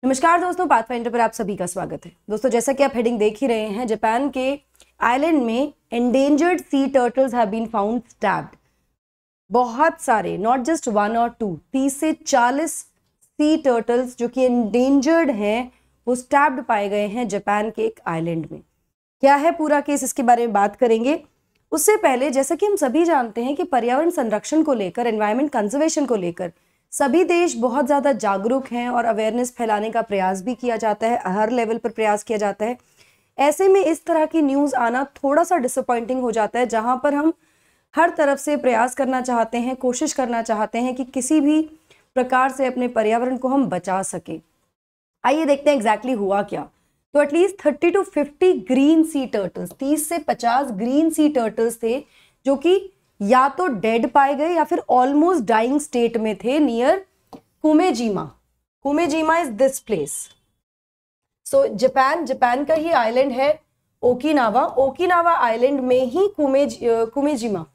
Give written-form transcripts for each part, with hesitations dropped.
नमस्कार दोस्तों, पाथफाइंडर पर आप सभी का स्वागत है। दोस्तों, जैसा कि आप हेडिंग देख ही रहे हैं, जापान के आइलैंड में endangered sea turtles have been found stabbed. बहुत सारे, नॉट जस्ट 1 और 2, 30 से 40 सी टर्टल्स जो कि एंडेंजर्ड हैं वो स्टैब्ड पाए गए हैं जापान के एक आइलैंड में। क्या है पूरा केस, इसके बारे में बात करेंगे। उससे पहले, जैसा कि हम सभी जानते हैं कि पर्यावरण संरक्षण को लेकर, एनवायरमेंट कंजर्वेशन को लेकर सभी देश बहुत ज़्यादा जागरूक हैं और अवेयरनेस फैलाने का प्रयास भी किया जाता है, हर लेवल पर प्रयास किया जाता है। ऐसे में इस तरह की न्यूज़ आना थोड़ा सा डिसअपॉइंटिंग हो जाता है, जहां पर हम हर तरफ से प्रयास करना चाहते हैं, कोशिश करना चाहते हैं कि किसी भी प्रकार से अपने पर्यावरण को हम बचा सकें। आइए देखते हैं एग्जैक्टली हुआ क्या। तो at least 30 to 50 green sea turtles, 30 से 50 ग्रीन सी टर्टल्स थे जो कि या तो डेड पाए गए या फिर ऑलमोस्ट डाइंग स्टेट में थे near Kumejima. Kumejima is this place. So Japan का ही आइलैंड है ओकिनावा आइलैंड में ही कुमेजीमा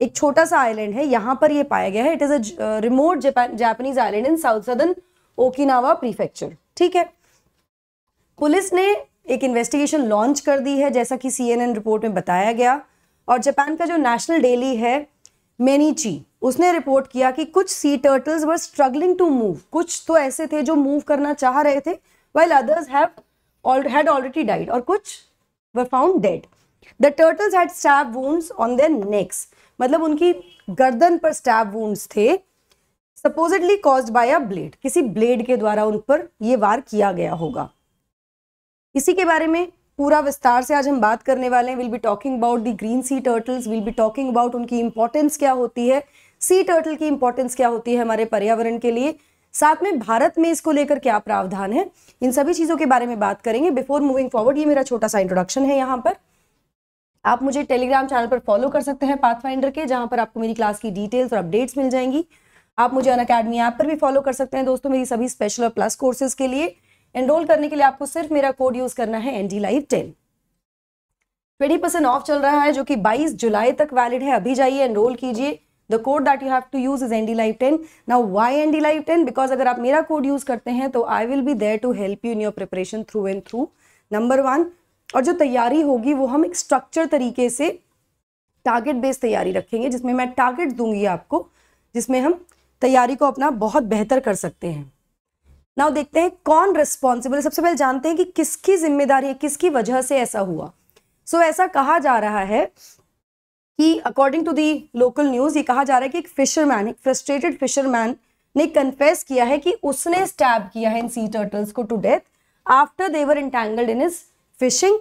एक छोटा सा आइलैंड है, यहां पर ये पाया गया है। It is a remote Japanese island in south southern Okinawa prefecture. ठीक है, पुलिस ने एक इन्वेस्टिगेशन लॉन्च कर दी है, जैसा कि CNN रिपोर्ट में बताया गया। और जापान का जो नेशनल डेली है मेनिची, उसने रिपोर्ट किया कि कुछ sea turtles were struggling to move. कुछ तो ऐसे थे जो मूव करना चाह रहे थे, while others had already died, और कुछ were found dead. The turtles had stab wounds on their necks, मतलब उनकी गर्दन पर स्टैब वुंड्स थे, supposedly caused by a blade, किसी ब्लेड के द्वारा उन पर यह वार किया गया होगा। इसी के बारे में पूरा विस्तार से आज हम बात करने वाले हैं। Will be talking about the green sea turtles, will be talking about उनकी इंपॉर्टेंस क्या होती है, सी टर्टल की इंपॉर्टेंस क्या होती है हमारे पर्यावरण के लिए, साथ में भारत में इसको लेकर क्या प्रावधान है, इन सभी चीजों के बारे में बात करेंगे। बिफोर मूविंग फॉरवर्ड, ये मेरा छोटा सा इंट्रोडक्शन है। यहाँ पर आप मुझे टेलीग्राम चैनल पर फॉलो कर सकते हैं पाथफाइंडर के, जहां पर आपको मेरी क्लास की डिटेल्स और अपडेट्स मिल जाएंगी। आप मुझे अनअकैडमी ऐप पर भी फॉलो कर सकते हैं दोस्तों, मेरी सभी स्पेशल और प्लस कोर्सेज के लिए। एनरोल करने के लिए आपको सिर्फ मेरा कोड यूज करना है NDLive10। 20% ऑफ चल रहा है जो कि 22 जुलाई तक वैलिड है। अभी जाइए, एनरोल कीजिए। The code that you have to use is NDLive10। Now why NDLive10? Because अगर आप मेरा कोड यूज करते हैं तो I will be there to help you in your preparation through and through, number 1। और जो तैयारी होगी वो हम एक स्ट्रक्चर तरीके से टारगेट बेस्ड तैयारी रखेंगे, जिसमें मैं टारगेट दूंगी आपको, जिसमें हम तैयारी को अपना बहुत बेहतर कर सकते हैं। नाउ देखते हैं कौन रिस्पॉन्सिबल है। सबसे पहले जानते हैं कि किसकी जिम्मेदारी है, किसकी वजह से ऐसा हुआ। सो ऐसा कहा जा रहा है कि according to the local news, ये कहा जा रहा है कि एक फिशरमैन, एक फ्रस्ट्रेटेड फिशरमैन ने कन्फेस किया है कि उसने स्टैब किया है इन सी टर्टल्स को to death after they were entangled in his fishing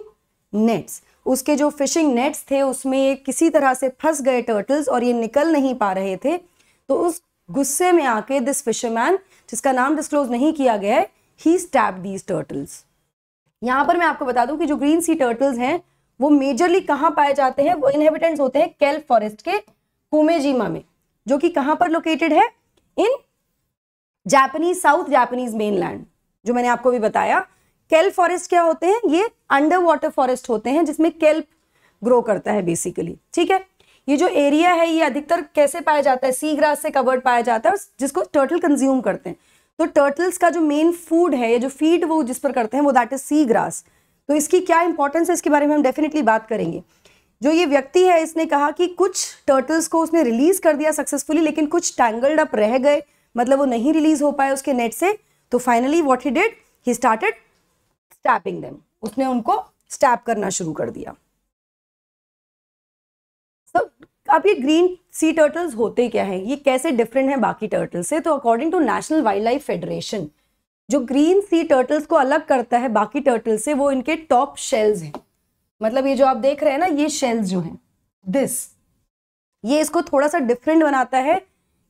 nets. उसके जो फिशिंग नेट्स थे उसमें किसी तरह से फंस गए टर्टल्स और ये निकल नहीं पा रहे थे। तो उस गुस्से में आके दिस फिशरमैन, जिसका नाम डिस्क्लोज नहीं किया गया है, ही स्टैब्ड दीज टर्टल्स। यहां पर मैं आपको बता दूं कि जो ग्रीन सी टर्टल्स हैं वो मेजरली कहां पाए जाते हैं, वो इनहेबिटेंट्स होते हैं केल्प फॉरेस्ट के कुमेजीमा में, जो कि कहां पर लोकेटेड है, इन साउथ जापानीज मेनलैंड, जो मैंने आपको भी बताया। केल्प फॉरेस्ट क्या होते हैं? ये अंडर वाटर फॉरेस्ट होते हैं जिसमें केल्प ग्रो करता है बेसिकली। ठीक है, ये जो एरिया है ये अधिकतर कैसे पाया जाता है, सी ग्रास से कवर्ड पाया जाता है, जिसको टर्टल कंज्यूम करते हैं। तो टर्टल्स का जो मेन फूड है, जो फीड वो जिस पर करते हैं, वो दैट इज सी ग्रास। तो इसकी क्या इंपॉर्टेंस है, इसके बारे में हम डेफिनेटली बात करेंगे। जो ये व्यक्ति है, इसने कहा कि कुछ टर्टल्स को उसने रिलीज कर दिया सक्सेसफुली, लेकिन कुछ टैंगल्ड अप रह गए, मतलब वो नहीं रिलीज हो पाए उसके नेट से। तो finally what he did, he started stabbing them, उसने उनको स्टैब करना शुरू कर दिया। अब ये ग्रीन सी टर्टल्स होते क्या हैं, ये कैसे डिफरेंट है बाकी टर्टल्स से? तो according to National Wildlife Federation, जो ग्रीन सी टर्टल्स को अलग करता है बाकी टर्टल्स से, वो इनके टॉप शेल्स हैं। मतलब ये जो आप देख रहे हैं ना, ये शेल्स जो हैं, ये इसको थोड़ा सा डिफरेंट बनाता है।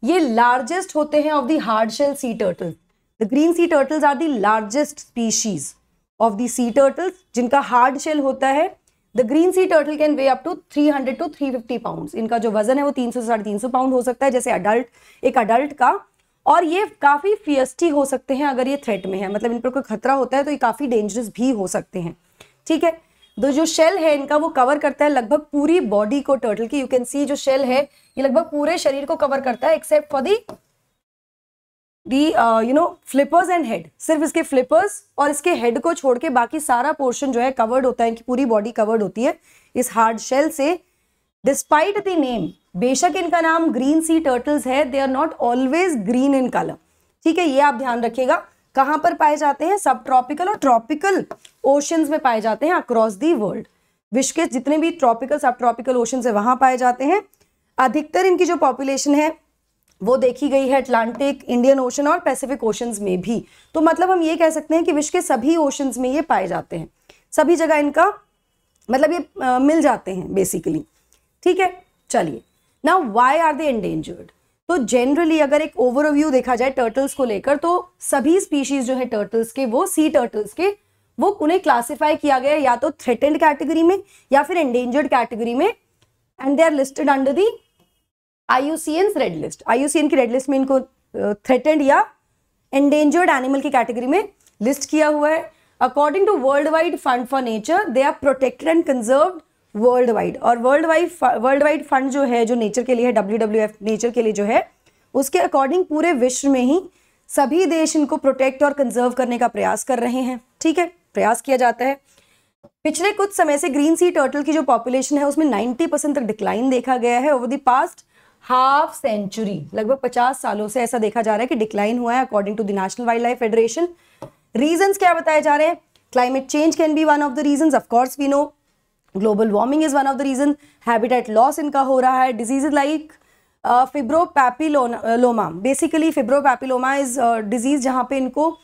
ये लार्जेस्ट होते हैं of the hard shell sea turtles. The green sea turtles are the largest species of the sea turtles, जिनका हार्ड शेल होता है। The green sea turtle can weigh up to 300 to 350 pounds. इनका जो वजन है वो 300 से 350 पाउंड हो सकता है, जैसे एक अडल्ट का। और ये काफी फियस्टी हो सकते हैं अगर ये थ्रेट में है, मतलब इन पर कोई खतरा होता है तो ये काफी डेंजरस भी हो सकते हैं। ठीक है, तो जो शेल है इनका वो कवर करता है लगभग पूरी बॉडी को टर्टल की। यू कैन सी जो शेल है ये लगभग पूरे शरीर को कवर करता है, except for the the flippers and head, सिर्फ इसके फ्लिपर्स और इसके हेड को छोड़ के बाकी सारा पोर्शन जो है कवर्ड होता है, इनकी पूरी बॉडी कवर्ड होती है इस हार्ड शेल से। डिस्पाइट द नेम, बेशक इनका नाम ग्रीन सी टर्टल्स है, they are not always green in colour. ठीक है, ये आप ध्यान रखिएगा। कहां पर पाए जाते हैं? सब ट्रॉपिकल और ट्रॉपिकल ओशंस में पाए जाते हैं अक्रॉस दी वर्ल्ड। विश्व के जितने भी ट्रॉपिकल सब ट्रॉपिकल ओशन है वहां पाए जाते हैं। अधिकतर इनकी जो पॉपुलेशन है वो देखी गई है अटलांटिक, इंडियन ओशन और पैसिफिक ओशंस में भी। तो मतलब हम ये कह सकते हैं कि विश्व के सभी ओशंस में ये पाए जाते हैं, सभी जगह इनका मतलब ये मिल जाते हैं बेसिकली। ठीक है, चलिए now why are they endangered. तो जनरली अगर एक ओवरव्यू देखा जाए टर्टल्स को लेकर, तो सभी स्पीशीज जो है टर्टल्स के, वो सी टर्टल्स के, वो उन्हें क्लासिफाई किया गया है या तो थ्रेटेंड कैटेगरी में या फिर एंडेंजर्ड कैटेगरी में, and they are listed under the IUCN's Red List. IUCN की रेड लिस्ट में इनको थ्रेटेंड या एंडेंजर्ड एनिमल की कैटेगरी में लिस्ट किया हुआ है। According to World Wide Fund for Nature, they are protected and conserved worldwide. और वर्ल्ड वाइड फंड जो है, जो नेचर के लिए है, WWF नेचर के लिए जो है, उसके अकॉर्डिंग पूरे विश्व में ही सभी देश इनको प्रोटेक्ट और कंजर्व करने का प्रयास कर रहे हैं। ठीक है, प्रयास किया जाता है। पिछले कुछ समय से ग्रीन सी टर्टल की जो पॉपुलेशन है उसमें 90% तक डिक्लाइन देखा गया है। Over the past half century, लगभग 50 सालों से ऐसा देखा जा रहा है कि डिक्लाइन हुआ है according to the National Wildlife Federation. Reasons क्या बताए जा रहे हैं? Climate change can be one of the reasons, of course we know. Global warming is one of the reason. Habitat loss इनका हो रहा है। Diseases like fibropapilloma, basically fibropapilloma is disease जहां पे इनको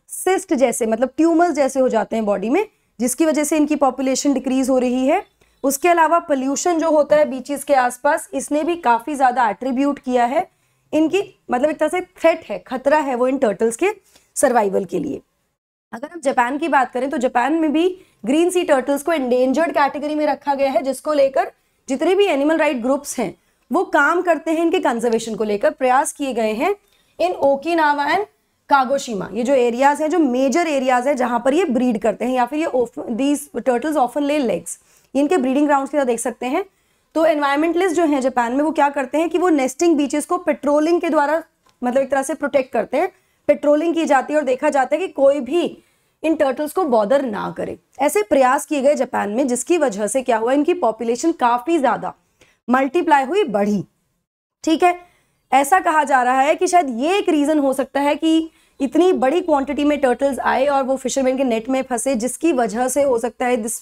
सिस्ट जैसे मतलब ट्यूमर्स जैसे हो जाते हैं बॉडी में, जिसकी वजह से इनकी पॉपुलेशन डिक्रीज हो रही है। उसके अलावा पोल्यूशन जो होता है बीचेस के आसपास, इसने भी काफी ज्यादा एट्रीब्यूट किया है इनकी, मतलब एक तरह से थ्रेट है, खतरा है वो इन टर्टल्स के सर्वाइवल के लिए। अगर हम जापान की बात करें तो जापान में भी ग्रीन सी टर्टल्स को एंडेंजर्ड कैटेगरी में रखा गया है, जिसको लेकर जितने भी एनिमल राइट ग्रुप्स हैं वो काम करते हैं, इनके कंजर्वेशन को लेकर प्रयास किए गए हैं इन ओकिनावा एंड कागोशिमा। ये जो एरियाज हैं, जो मेजर एरियाज है जहां पर ये ब्रीड करते हैं, या फिर ये दीज टर्टल्स ऑफन ले लेग्स, इनके ब्रीडिंग ग्राउंड्स की तरह देख सकते हैं। तो एनवायरमेंटलिस्ट जो हैं जापान में, वो क्या करते हैं कि वो नेस्टिंग बीचेस को पेट्रोलिंग के द्वारा मतलब एक तरह से प्रोटेक्ट करते हैं। पेट्रोलिंग की जाती है और देखा जाता है कि कोई भी इन टर्टल्स को बॉदर ना करे। ऐसे प्रयास किए गए जापान में, जिसकी वजह से क्या हुआ, इनकी पॉपुलेशन काफी ज्यादा मल्टीप्लाई हुई, बढ़ी। ठीक है, ऐसा कहा जा रहा है कि शायद ये एक रीजन हो सकता है कि इतनी बड़ी क्वांटिटी में टर्टल्स आए और वो फिशरमैन के नेट में फंसे, जिसकी वजह से हो सकता है this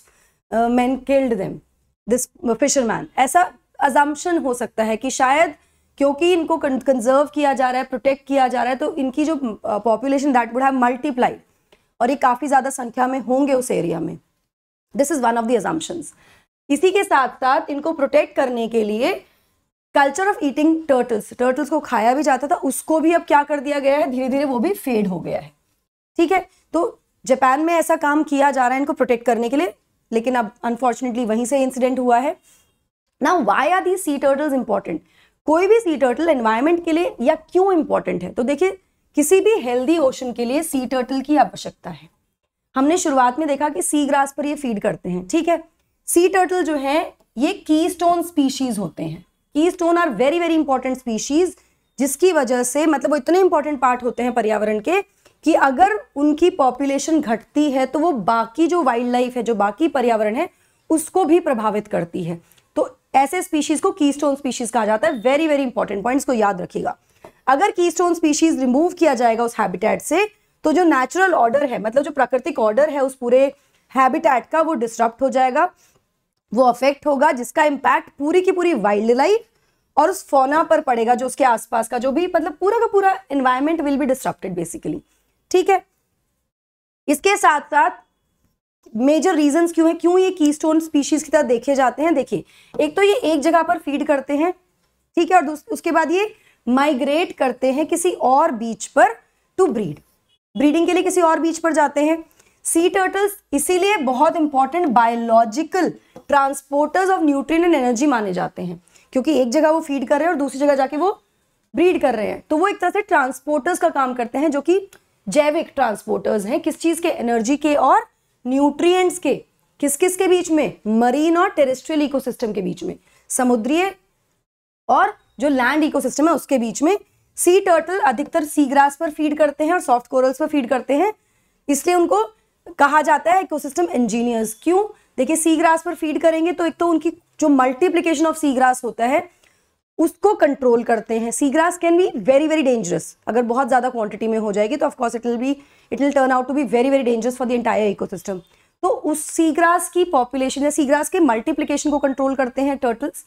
man killed them, this fisherman. ऐसा अजम्पशन हो सकता है कि शायद क्योंकि इनको कंजर्व किया जा रहा है, प्रोटेक्ट किया जा रहा है, तो इनकी जो population that would have multiplied, और ये काफी ज्यादा संख्या में होंगे उस एरिया में। This is one of the assumptions. इसी के साथ साथ इनको प्रोटेक्ट करने के लिए कल्चर ऑफ ईटिंग टर्टल्स को खाया भी जाता था, उसको भी अब क्या कर दिया गया है, धीरे धीरे वो भी फेड हो गया है। ठीक है, तो जापान में ऐसा काम किया जा रहा है इनको प्रोटेक्ट करने के लिए, लेकिन अब अनफॉर्चुनेटली वहीं से इंसिडेंट हुआ है। Now why are these sea turtles important? कोई भी सी टर्टल एनवायरमेंट के लिए या क्यों इंपॉर्टेंट है? तो देखिए, किसी भी हेल्दी ओशन के लिए सी टर्टल की आवश्यकता है। हमने शुरुआत में देखा कि सी ग्रास पर ये फीड करते हैं। ठीक है, सी टर्टल जो है ये कीस्टोन स्पीशीज होते हैं। Keystone are very very important species, जिसकी वजह से मतलब वो इतने इंपॉर्टेंट पार्ट होते हैं पर्यावरण के कि अगर उनकी पॉपुलेशन घटती है तो वो बाकी जो वाइल्ड लाइफ है, जो बाकी पर्यावरण है, उसको भी प्रभावित करती है। तो ऐसे स्पीशीज को कीस्टोन स्पीशीज कहा जाता है। वेरी वेरी इंपॉर्टेंट पॉइंट्स को याद रखिएगा। अगर कीस्टोन स्पीशीज रिमूव किया जाएगा उस हैबिटेट से, तो जो नेचुरल ऑर्डर है, मतलब जो प्राकृतिक ऑर्डर है उस पूरे हैबिटेट का, वो डिस्टर्ब हो जाएगा, वो अफेक्ट होगा, जिसका इंपैक्ट पूरी की पूरी वाइल्ड लाइफ और उस फौना पर पड़ेगा, जो उसके आसपास का जो भी मतलब पूरा का पूरा एनवायरमेंट विल बी डिस्टर्बटेड बेसिकली। ठीक है, इसके साथ साथ मेजर रीजंस क्यों है, क्यों ये कीस्टोन स्पीशीज की तरह देखे जाते हैं? देखिए, एक तो ये एक जगह पर फीड करते हैं, ठीक है, और उसके बाद ये माइग्रेट करते हैं किसी और बीच पर टू ब्रीडिंग के लिए किसी और बीच पर जाते हैं। सी टर्टल्स इसीलिए बहुत important biological transporters of nutrient and energy माने जाते हैं, क्योंकि एक जगह वो फीड कर रहे हैं और दूसरी जगह जाके वो ब्रीड कर रहे हैं, तो वो एक तरह से ट्रांसपोर्टर्स का काम करते हैं, जो कि जैविक ट्रांसपोर्टर्स हैं। किस चीज के? एनर्जी के और न्यूट्रिएंट्स के। किस किस के बीच में? मरीन और टेरेस्ट्रियल इकोसिस्टम के बीच में, समुद्रीय और जो लैंड इकोसिस्टम है उसके बीच में सी टर्टल अधिकतर सी ग्रास पर फीड करते हैं और सॉफ्ट कोरल्स पर फीड करते हैं, इसलिए उनको कहा जाता है इकोसिस्टम इंजीनियर्स। क्यों? देखिए, सी ग्रास पर फीड करेंगे तो एक तो उनकी जो मल्टीप्लिकेशन ऑफ सी ग्रास होता है उसको कंट्रोल करते हैं। Sea grass can be very very dangerous, अगर बहुत ज्यादा क्वांटिटी में हो जाएगी तो of course it will turn out to be very very dangerous for the entire ecosystem. तो उस सी ग्रास की पॉपुलेशन या सी ग्रास के मल्टीप्लिकेशन को कंट्रोल करते हैं टर्टल्स।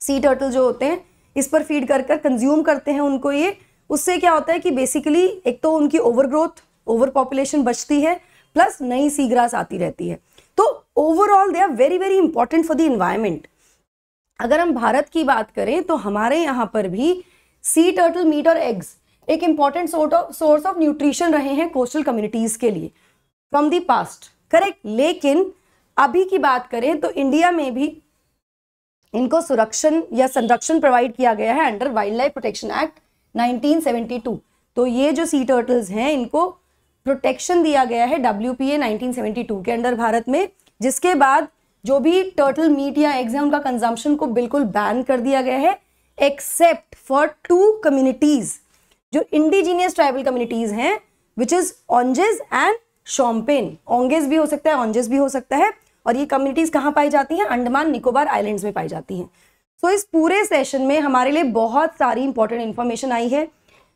सी टर्टल जो होते हैं इस पर फीड कर कर कंज्यूम करते हैं उनको ये। उससे क्या होता है कि बेसिकली एक तो उनकी ओवर ग्रोथ, ओवर पॉपुलेशन बचती है, प्लस नई सी ग्रास आती रहती है। तो overall they are very very important for the environment. अगर हम भारत की बात करें तो हमारे यहाँ पर भी सी टर्टल मीट और एग्स एक इंपॉर्टेंट सोर्स ऑफ न्यूट्रिशन रहे हैं कोस्टल कम्युनिटीज के लिए फ्रॉम द पास्ट, करेक्ट। लेकिन अभी की बात करें तो इंडिया में भी इनको सुरक्षण या संरक्षण प्रोवाइड किया गया है under wild life protection act 1972। तो ये जो सी टर्टल्स हैं इनको प्रोटेक्शन दिया गया है WPA 1972 के अंडर भारत में, जिसके बाद जो भी टर्टल मीट या एग्स हैं उनका कंजम्पशन को बिल्कुल बैन कर दिया गया है, एक्सेप्ट फॉर 2 कम्युनिटीज जो इंडिजीनियस ट्राइबल कम्युनिटीज हैं, which is Onges and Shompen. Onges भी हो सकता है, ओंजेस भी हो सकता है, और ये कम्युनिटीज कहाँ पाई जाती हैं? अंडमान निकोबार आइलैंड्स में पाई जाती हैं। सो इस पूरे सेशन में हमारे लिए बहुत सारी इंपॉर्टेंट इंफॉर्मेशन आई है।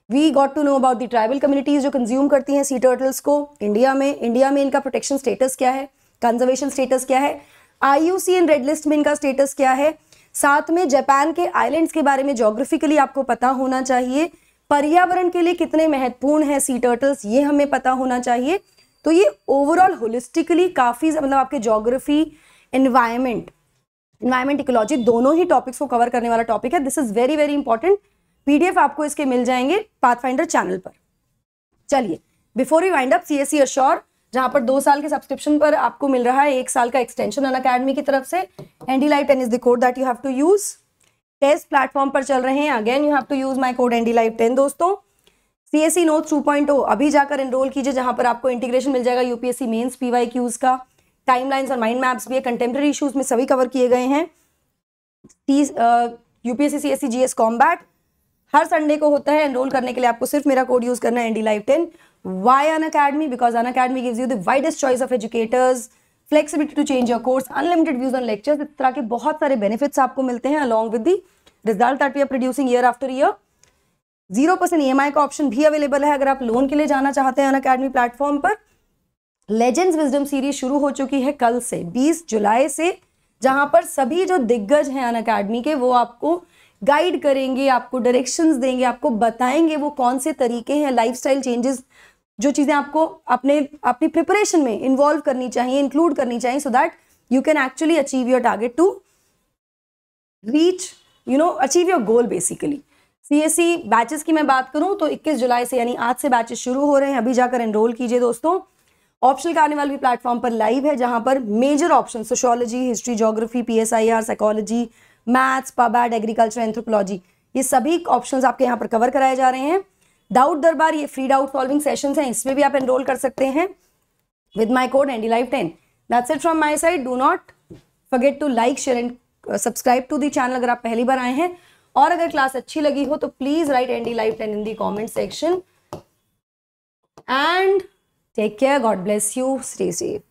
We got to know about the tribal communities जो कंज्यूम करती हैं सी टर्टल्स को इंडिया में इनका प्रोटेक्शन स्टेटस क्या है, कंजर्वेशन स्टेटस क्या है, IUCN रेड लिस्ट में इनका स्टेटस क्या है, साथ में जापान के आइलैंड्स के बारे में ज्योग्राफिकली आपको पता होना चाहिए, पर्यावरण के लिए कितने महत्वपूर्ण है सी टर्टल्स ये हमें पता होना चाहिए। तो ये ओवरऑल होलिस्टिकली काफी मतलब आपके ज्योग्राफी, एनवायरमेंट इकोलॉजी दोनों ही टॉपिक्स को कवर करने वाला टॉपिक है। This is very very important. PDF आपको इसके मिल जाएंगे पाथफाइंडर चैनल पर। चलिए, before we wind up, CSE assure जहां पर 2 साल के सब्सक्रिप्शन पर आपको मिल रहा है 1 साल का एक्सटेंशन अनअकैडमी की तरफ से। NDLive10 is the code that you have to use. Test platform पर चल रहे हैं, again you have to use my code NDLive10 दोस्तों। CSE नोट्स 2.0 अभी जाकर एनरोल कीजिए, जहां पर आपको इंटीग्रेशन मिल जाएगा UPSC मेंस PYQs का, टाइमलाइंस और माइंड मैप्स भी है, कंटेम्प्रेरी इश्यूज में सभी कवर किए गए हैं। UPSC CSE GS कॉम्बैट हर संडे को होता है। एनरोल करने के लिए आपको सिर्फ मेरा कोड यूज करना है NDLive10। Why Unacademy? Because Unacademy gives you the widest choice of educators, flexibility to change your course, unlimited views on lectures। इस तरह के बहुत सारे बेनिफिट्स आपको मिलते हैं along with the result that we are producing year after year। 0% EMI का option भी अवेलेबल है अगर आप लोन के लिए जाना चाहते हैं Unacademy प्लेटफॉर्म पर। लेजेंड्स विजडम सीरीज शुरू हो चुकी है कल से 20 जुलाई से, जहां पर सभी जो दिग्गज हैं Unacademy के वो आपको गाइड करेंगे, आपको डायरेक्शंस देंगे, आपको बताएंगे वो कौन से तरीके हैं, लाइफस्टाइल चेंजेस जो चीजें आपको अपनी प्रिपरेशन में इन्वॉल्व करनी चाहिए, इंक्लूड करनी चाहिए, so that you can actually achieve your target to reach achieve your goal basically. CSE batches की मैं बात करूं तो 21 जुलाई से यानी आज से बैचेस शुरू हो रहे हैं, अभी जाकर एनरोल कीजिए दोस्तों। ऑप्शनल कार्निवल भी प्लेटफॉर्म पर लाइव है, जहां पर major option sociology, history, geography, PSIR, psychology, maths, pubad, agriculture, anthropology, ये सभी ऑप्शंस आपके यहाँ पर कवर कराए जा रहे हैं। डाउट दरबार ये फ्री डाउट सॉल्विंग सेशंस हैं, इसमें भी आप एनरोल कर सकते हैं with my code NDLive10। That's it from my side. Do not forget to like, share and subscribe to the channel अगर आप पहली बार आए हैं, और अगर क्लास अच्छी लगी हो तो please write NDLive10 in the comment section and take care. God bless you, stay safe.